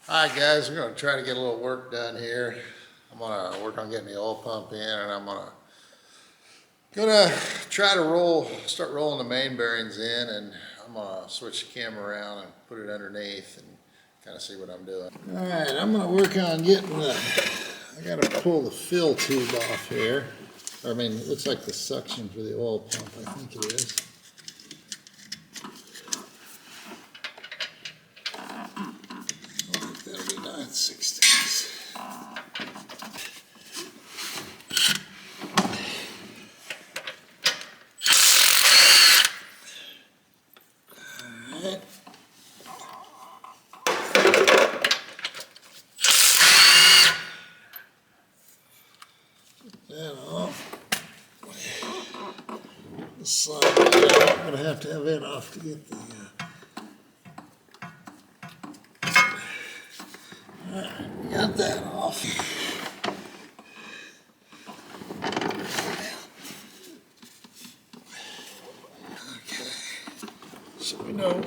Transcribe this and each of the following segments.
Alright guys, we're going to try to get a little work done here. I'm going to work on getting the oil pump in, and I'm gonna try to start rolling the main bearings in, and I'm going to switch the camera around and put it underneath and kind of see what I'm doing. Alright, I'm going to work on getting I got to pull the fill tube off here. I mean, it looks like the suction for the oil pump, I think it is. That'll be 9/16. Alright. Get that off. The slide out. I'm going to have it off to get the got that off. Okay, so we know.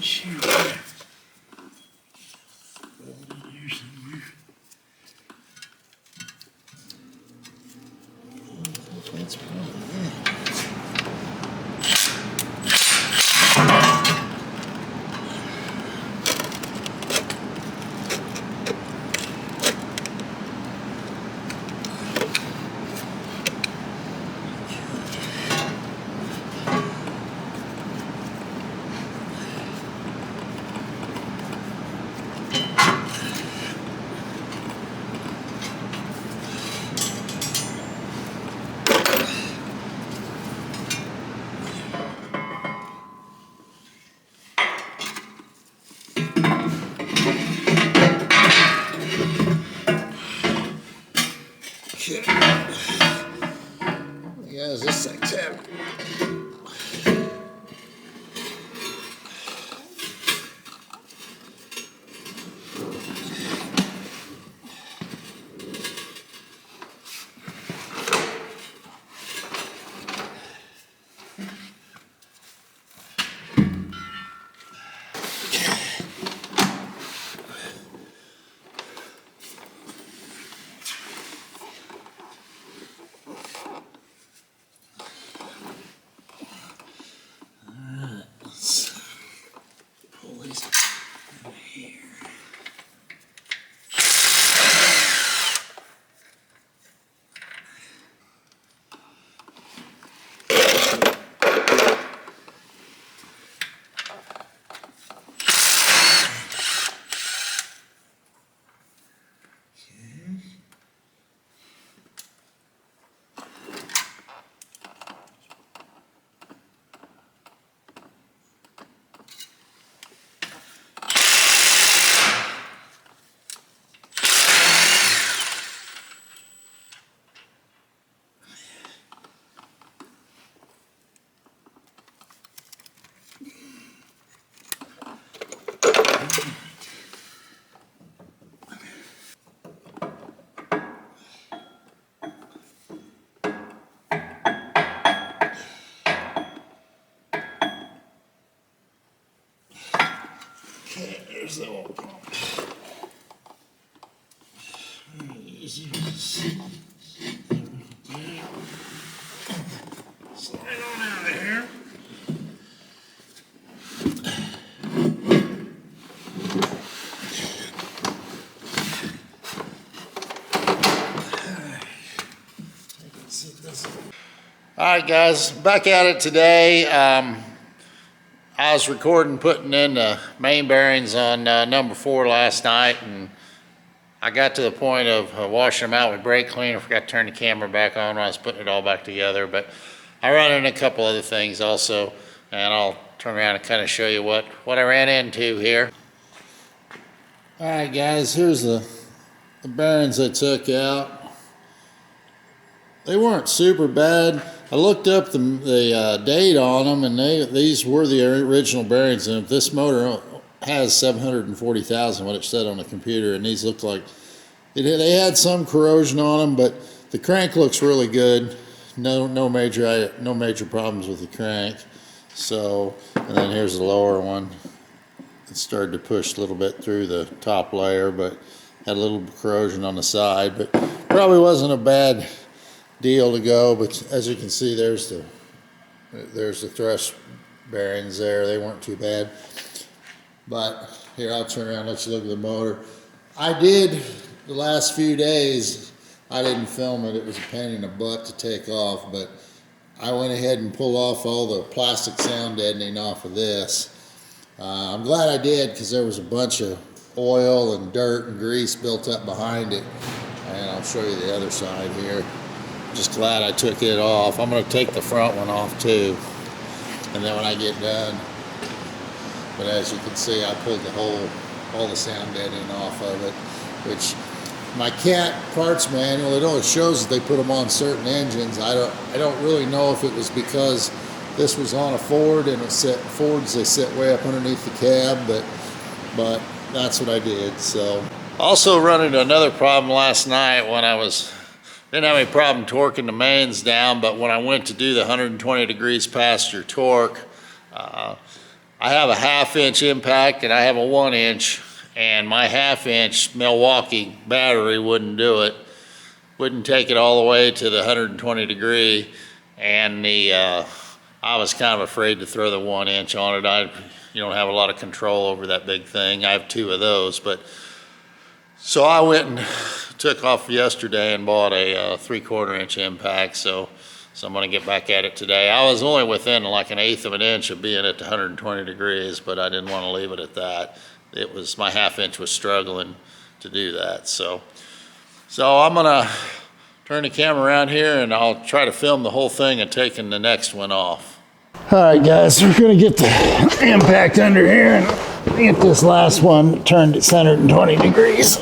Shoot. Here somewhere. That's probably it. Guys, this thing's heavy. Okay, there's the oil pump. Easy to see. Slide on out of here. Alright guys, back at it today. I was recording putting in the main bearings on number 4 last night, and I got to the point of washing them out with brake cleaner. Forgot to turn the camera back on when I was putting it all back together, but I ran into a couple other things also, and I'll turn around and kind of show you what I ran into here. Alright guys, here's the bearings I took out. They weren't super bad. I looked up the date on them, and these were the original bearings. And this motor has 740,000, what it said on the computer, and these look like they had some corrosion on them, but the crank looks really good. No major problems with the crank. So, and then here's the lower one. it started to push a little bit through the top layer, but had a little corrosion on the side. But probably wasn't a bad deal to go. But as you can see, there's the thrust bearings there. They weren't too bad. But here, I'll turn around and let you look at the motor. I did the last few days. I didn't film it. It was a pain in the butt to take off, but I went ahead and pulled off all the plastic sound deadening off of this. I'm glad I did, because there was a bunch of oil and dirt and grease built up behind it. And I'll show you the other side here. Just glad I took it off. I'm going to take the front one off too, and then when I get done. But as you can see, I pulled all the sound deadening off of it, which my CAT parts manual, it only shows that they put them on certain engines. I don't really know if it was because this was on a Ford, and Fords, they sit way up underneath the cab, but that's what I did. So also run into another problem last night when didn't have any problem torquing the mains down, but when I went to do the 120 degrees past your torque, I have a 1/2 inch impact and I have a 1 inch, and my 1/2 inch Milwaukee battery wouldn't do it. Wouldn't take it all the way to the 120 degree, and I was kind of afraid to throw the 1 inch on it. You don't have a lot of control over that big thing. I have 2 of those, so I went and took off yesterday and bought a 3/4 inch impact. So I'm gonna get back at it today. I was only within like 1/8 of an inch of being at the 120 degrees, but I didn't want to leave it at that. My 1/2 inch was struggling to do that. So I'm gonna turn the camera around here and I'll try to film the whole thing and taking the next one off. All right, guys, we're gonna get the impact under here and get this last one turned at 120 degrees.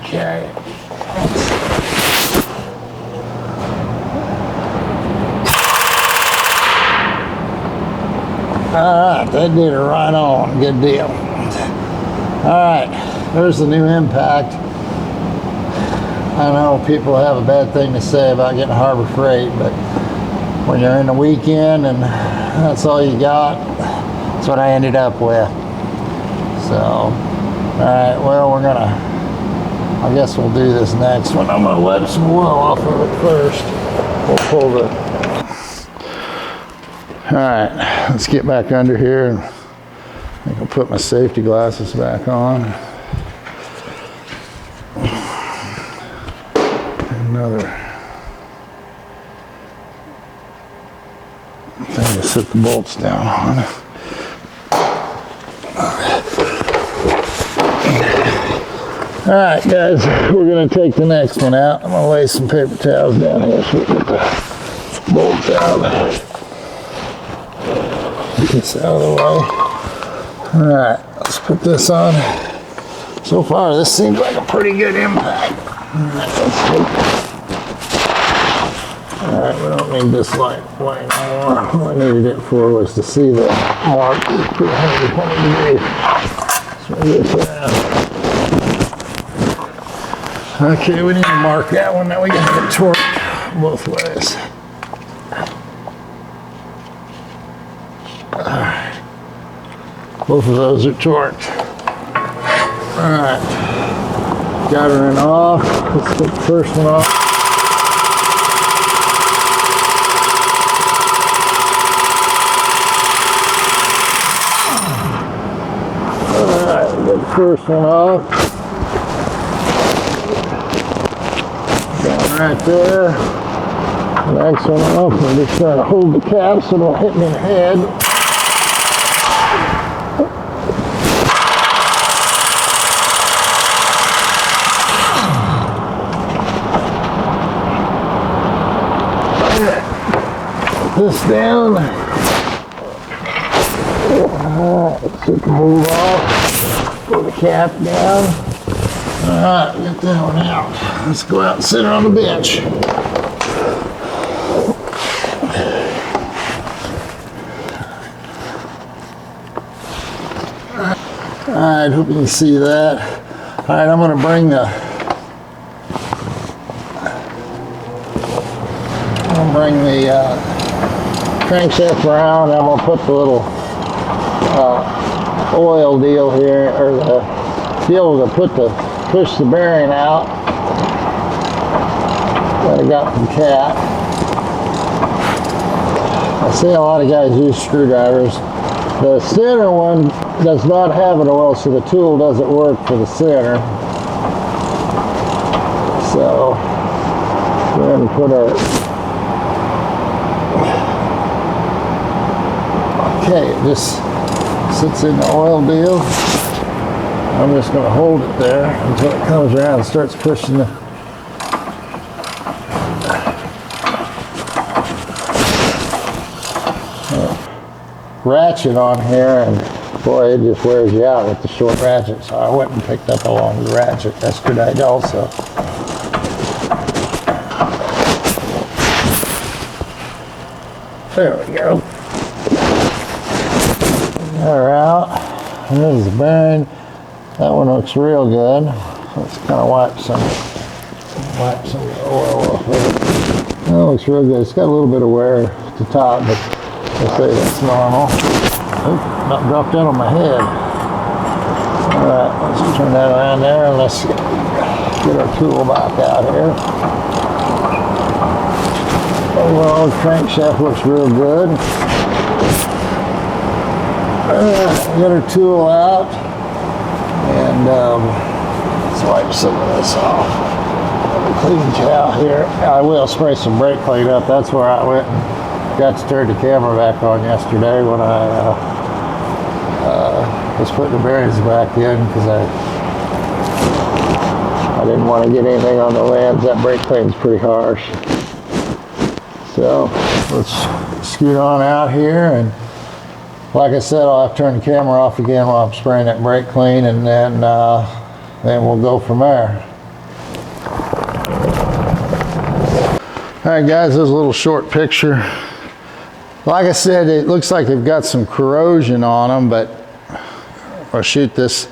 Okay. All right, that did it right on. Good deal. All right, there's the new impact. I know people have a bad thing to say about getting Harbor Freight, but when you're in the weekend and that's all you got, that's what I ended up with. So, all right, well, I guess we'll do this next one. I'm gonna let some oil off of it first. We'll pull the, all right, let's get back under here. And I think I'll put my safety glasses back on. Another thing to set the bolts down on. All right, guys, we're gonna take the next one out. I'm gonna lay some paper towels down here so we get the bolts out. Get this out of the way. All right, let's put this on. So far, this seems like a pretty good impact. All right, let's take. All right, we don't need this light anymore. All I needed it for was to see the mark for 120 degrees. So this out. Okay, we need to mark that one. Now we got the torque both ways. Both of those are torqued. All right, got her in off. Let's get the first one off. All right, we got the first one off. Got it right there. The next one off. I'm just trying to hold the cap so it don't hit me in the head. This down. Let's take the move off. Pull the cap down. Alright, get that one out. Let's go out and sit her on the bench. Alright, hope you can see that. Alright, I'm going to bring the crankshaft around. I'm going to put the little oil deal here, or the deal to push the bearing out that I got from Cat. I see a lot of guys use screwdrivers. The center one does not have an oil, so the tool doesn't work for the center. So we're going to put our, okay, it just sits in the oil deal. I'm just going to hold it there until it comes around and starts pushing the ratchet on here, and boy, it just wears you out with the short ratchet. So I went and picked up a longer ratchet yesterday also. There we go. They're out. There's the bearing. That one looks real good. Let's kind of wipe some of the oil off of it. That looks real good. It's got a little bit of wear at the top, but I'll say that's normal. Oop, not dropped that on my head. Alright, let's turn that around there and let's get our tool back out here. Overall, the crankshaft looks real good. Get our tool out and let's wipe some of this off. Clean towel here. I will spray some brake clean up. That's where I went and got to turn the camera back on yesterday when I was putting the bearings back in, because I didn't want to get anything on the lens. That brake clean's pretty harsh. So let's scoot on out here, and like I said, I'll have to turn the camera off again while I'm spraying that brake clean, and then we'll go from there. All right, guys, this is a little short picture. Like I said, it looks like they've got some corrosion on them, but well, shoot, this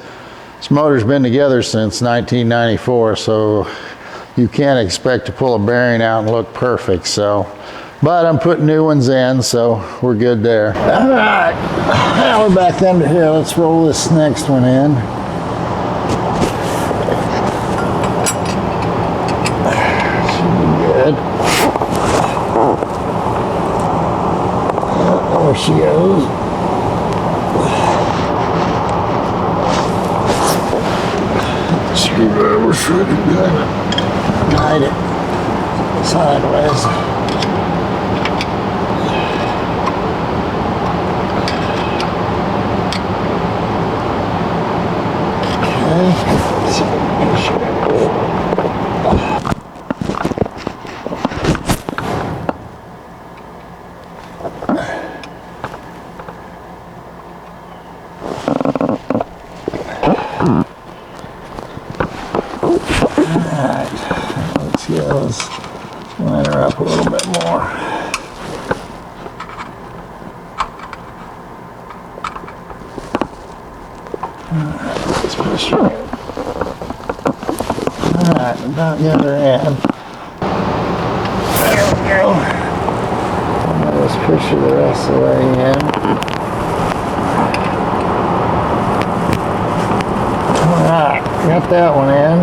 motor's been together since 1994, so you can't expect to pull a bearing out and look perfect. So, but I'm putting new ones in, so we're good there. All right, now we're back under here. Let's roll this next one in. Should be good. There she goes. Screwdriver should be good. Guide it sideways. Let's line her up a little bit more. Alright, let's push her in. Alright, about the other end. There we go. Now let's push her the rest of the way in. Alright, got that one in.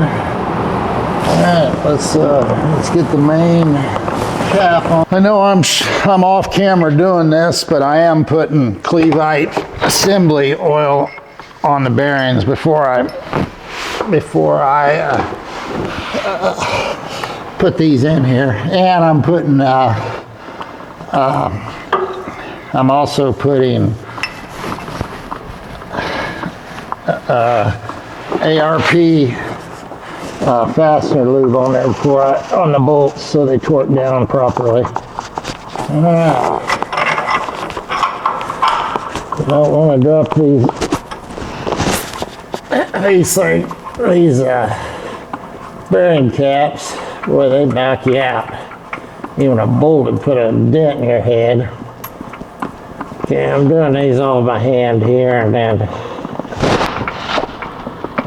Alright, let's get the main cap on. I know I'm off camera doing this, but I am putting Cleveite assembly oil on the bearings before I put these in here. And I'm putting I'm also putting ARP fastener lube on there on the bolts, so they torque down properly. Don't want to drop these bearing caps. Boy, they knock you out. Even a bolt would put a dent in your head. Okay, I'm doing these all by hand here, and then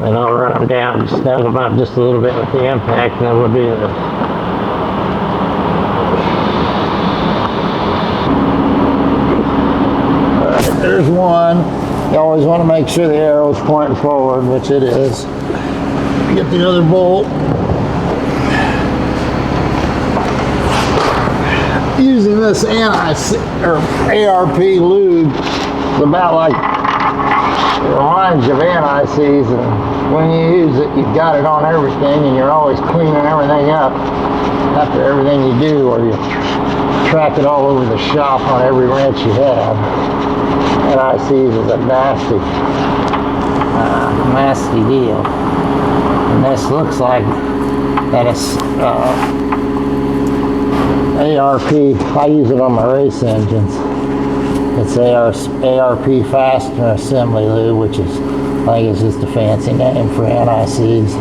I'll run them down, snug them up just a little bit with the impact, and then we'll do the Alright, there's one. You always want to make sure the arrow is pointing forward, which it is. Get the other bolt. Using this ARP lube, it's about like, it reminds you of anti-seize, and when you use it, you've got it on everything, and you're always cleaning everything up after everything you do, or you track it all over the shop on every wrench you have. Anti-seize is a nasty deal. And this looks like that it's ARP. I use it on my race engines. It's ARP fastener assembly lube, which is, I think it's just a fancy name for anti-seize.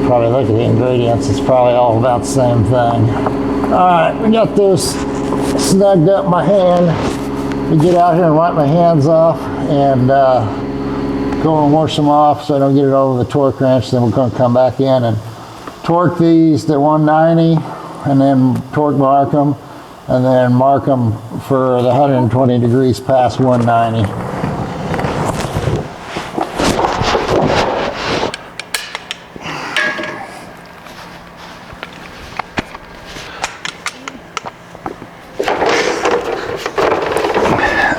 Probably look at the ingredients, it's probably all about the same thing. Alright, we got this snugged up my hand. We get out here and wipe my hands off and go and wash them off so I don't get it over the torque wrench. Then we're going to come back in and torque these to 190 and then torque mark them and then mark them for the 120 degrees past 190.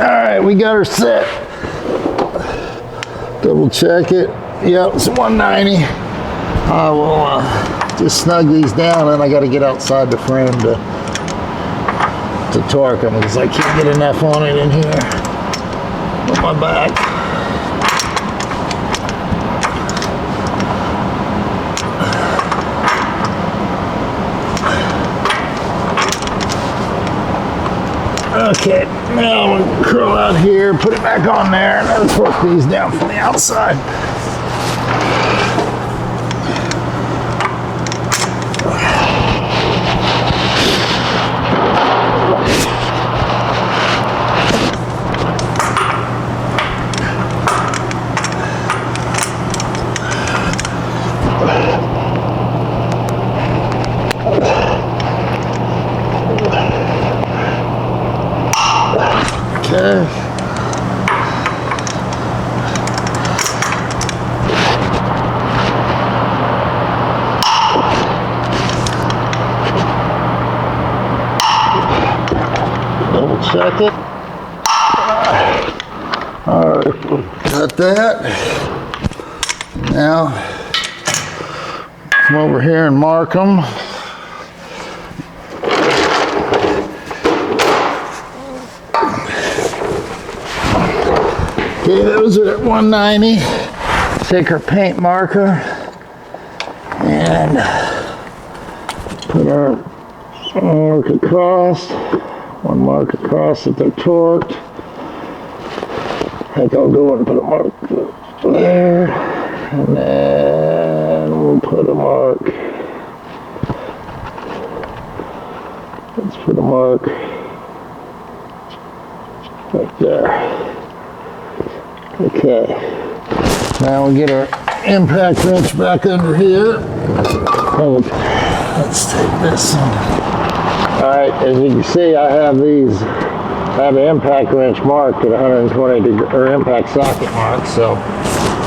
Alright, we got her set. Double check it. Yep, it's 190. I will just snug these down, and I got to get outside the frame to torque them because I can't get enough on it in here on my back. Okay, now I'm going to curl out here, put it back on there, and I'll torque these down from the outside. Okay. Double check it. All right, got that. Now, come over here and mark them. Okay, those are at 190. Take our paint marker and put our mark across. One mark across that they're torqued. I think I'll go and put a mark there. And then we'll put a mark. Let's put a mark right there. Okay, now we'll get our impact wrench back under here. Let's take this one. Alright, as you can see, I have the impact wrench marked at 120 degree, or impact socket mark, so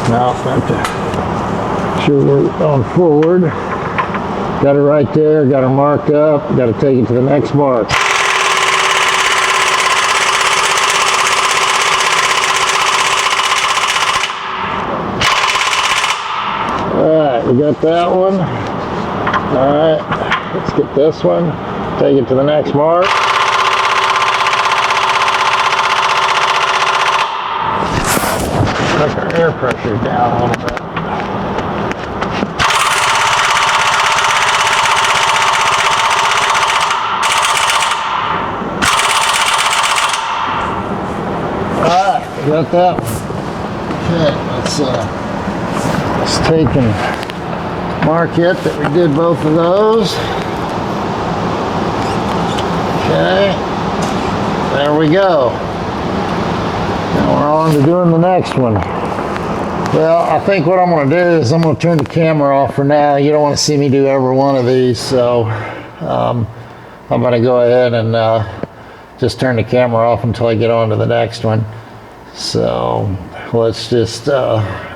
now I have to sure we're going forward. Got it right there, got her marked up, got to take it to the next mark. Alright, we got that one. Alright, let's get this one. Take it to the next mark. Take our air pressure down a little bit. Alright, we got that one. Okay, let's take and mark it that we did both of those. Okay, there we go. Now we're on to doing the next one. Well, I think what I'm going to do is I'm going to turn the camera off for now. You don't want to see me do every one of these, so I'm going to go ahead and just turn the camera off until I get on to the next one. So let's just have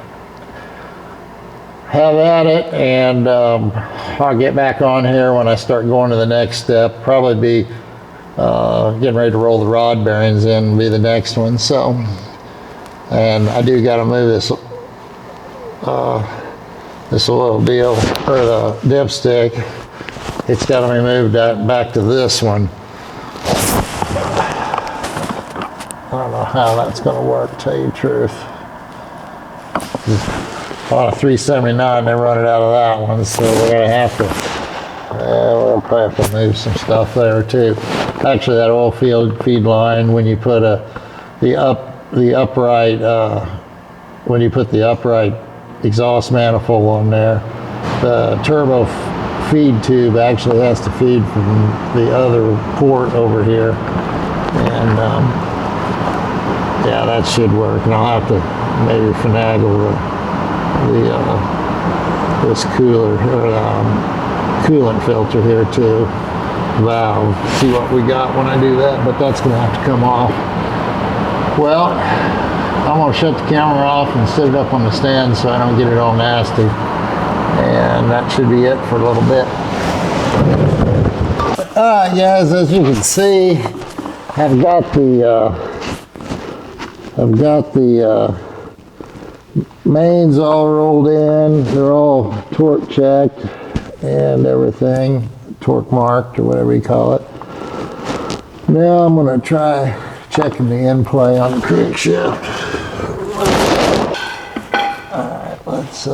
at it, and I'll get back on here when I start going to the next step. Probably be getting ready to roll the rod bearings in, be the next one. So, and I do got to move this little deal, or the dipstick. It's got to be moved back to this one. I don't know how that's going to work, to tell you the truth. On a 379, they run it out of that one, so we're going to have to, we'll probably have to move some stuff there too. Actually, that oil feed line, when you put the upright exhaust manifold on there, the turbo feed tube actually has to feed from the other port over here, and yeah, that should work. And I'll have to maybe finagle this cooler or coolant filter here too, valve. See what we got when I do that, but that's going to have to come off. Well, I'm going to shut the camera off and set it up on the stand so I don't get it all nasty, and that should be it for a little bit. Alright guys, as you can see, I've got the mains all rolled in. They're all torque checked and everything, torque marked or whatever you call it. Now I'm going to try checking the end play on the crankshaft. Alright, let's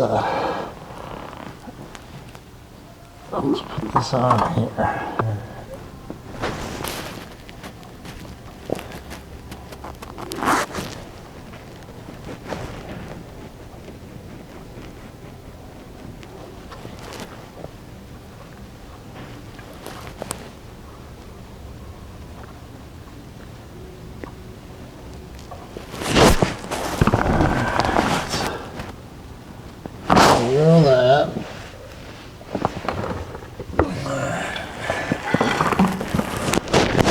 put this on here. Roll that.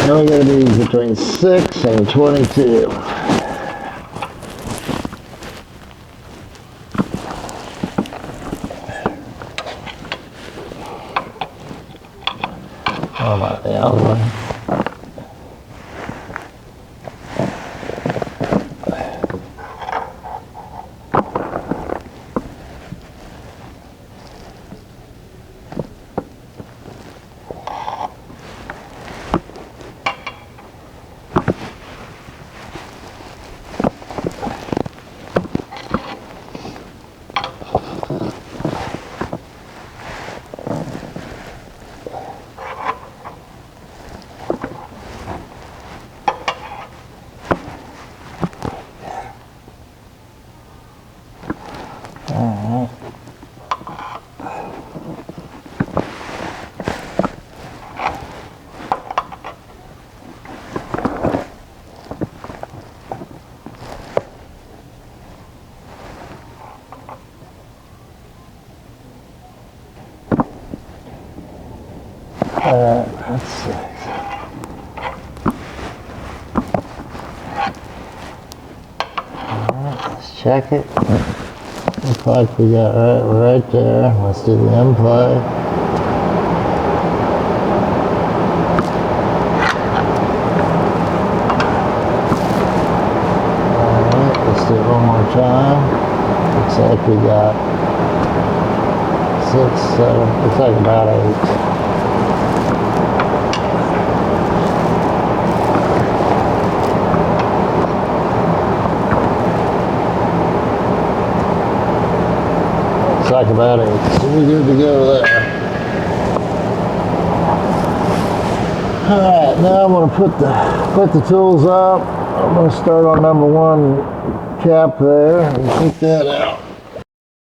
Now we gotta be between 6 and 22. How about the other one? That's 6. Alright, let's check it. Looks like we got right there. Let's do the end play. Alright, let's do it one more time. Looks like we got 6, 7, looks like about 8. Like about 8, so we're good to go there. Alright, now I'm going to put the tools up. I'm going to start on number 1 cap there and take that out.